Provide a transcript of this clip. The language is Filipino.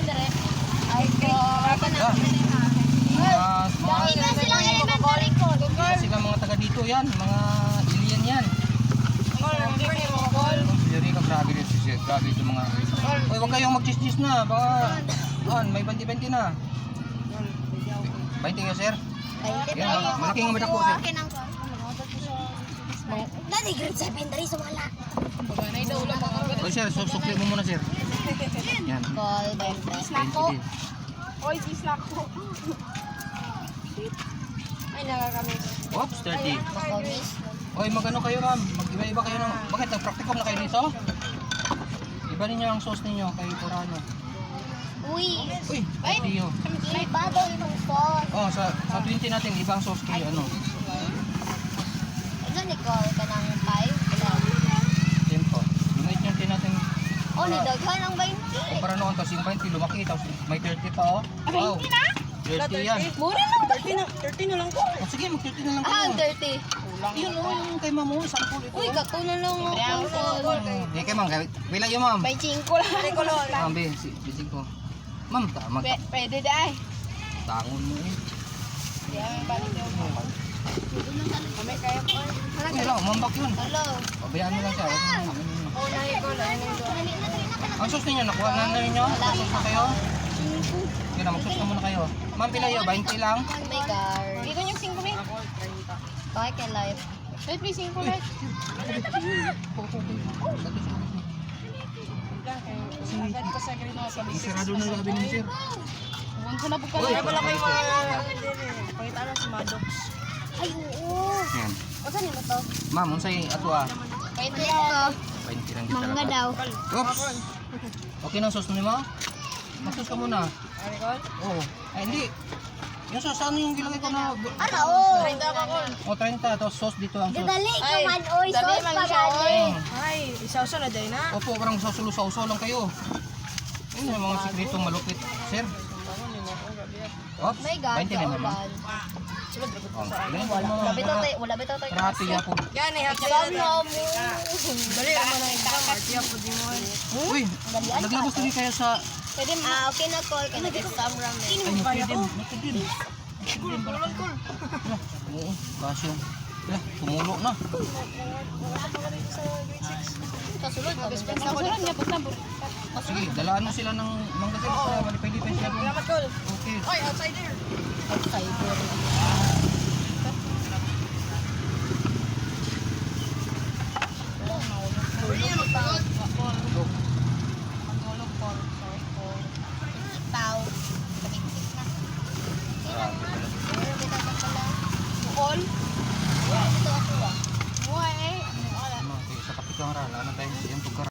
dire. Ay ko. Mga silang elementary ko. Sila mga taga dito yan, mga alien yan. Hindi ka grabe rin si Sir. Grabe ito mga... Uy, huwag kayong mag-chis-chis na. Baka, may 20-20 na. 20 nga, Sir. Yan, malaking nga ako, Sir. Dati grade 7 dari sumala. Uy, Sir, sukli mo muna, Sir. Yan. Call 20. 20. Oy, snack ko. Ay, nakakamiss. Oops, 30. Makonis. Uy, magano kayo, ma'am? Mag-iba-iba kayo ng... Bakit? Nag-practicum na kayo dito? Iba ninyo ang sauce ninyo kay Purano. Uy. Uy, Tiyo. Iba daw itong sauce. Oh, sa 20 natin, ibang sauce kayo, ano? Ano ni call ka ng 5? Tempo. Yung 8 natin natin... Oh, nidaghan ang 20. Kumpara noon, tapos yung 20 lumaki, tapos may 30 pa, oh. Wow. 30 yan. Mura lang. 30 na lang ko. Oh, sige, mag-30 na lang Ah, kayo. 30. Yun, oh, yung kay ma'am, oh, sample ito. Uy, katunan lang ako call. Hindi kay ma'am, pila yun, ma'am. 25 lang. Tricolor. Ma'am, bisig ko. Ma'am, Pwede dai. tangon mo eh. Yan, balik daw mo. Kami kaya po. Uy, lang, umambak yun. Hello. Pabayaan mo lang siya. Huwag mo nang amin yun. Oh, nahi ko lang. Ang sauce ninyo, nakuha na ninyo? Sauce na kayo? Yun na, mag-sauce na muna kayo. Ma'am, pila yun, 20 lang. Oh my God. Dito yung 5 min. Bakit kay live? Wait, please, 5 lang. Agad ko sa green ako. Isirado na labi ni sir. Huwag ko na po Uy, pala kayo mga... Pakita na si Maddox. Ay, oo. Yan. O, saan mo to? Ma'am, unsay ato ah. Pwede ito. 20 lang dito. Mangga daw. Oops. Okay na ang sauce mo? Mag-sauce ka muna. Aricol? Oo. Ay, hindi. Yung sauce, ano yung gilagay ko na... Ano, oo. 30 ka ko. O, 30. Tapos sauce dito ang sauce. Dadali ka man, oy. dali Sauce man pa siya, oy. galing. Ay, isaw-saw na day na. Opo, parang sausulo-sausaw lang kayo. Yun yung mga sikretong malupit. Sir? Oops. My God, 20 na naman. kaulan. Sulod, rabot ko Oh, sa ganyan, Wala bitaw tayo, wala bitaw tayo. Parati ya po. Yan, eh, happy Sabi na mo. Dali naman ang exam. Party ako di mo. Uy, naglabas tuloy kayo sa... Pwede mo. Ah, okay na call. Kaya nag-exam ramen. Ay, nakidim. Nakidim. Oo, basyo. Tumulo na. Kasulod. Kasulod niya, pag nabot. Sige, dalaan mo sila ng mangga sir. Para malipay-lipay sila doon. Salamat, Col. Okay. Oy, outside there. Outsider. Itaw. Kamigsit na. Ilang na. Pero bitaw ka pala. Col. Ito ako ah. Muhay eh. Sa kapitang rala, ano tayo? Yung pagkara.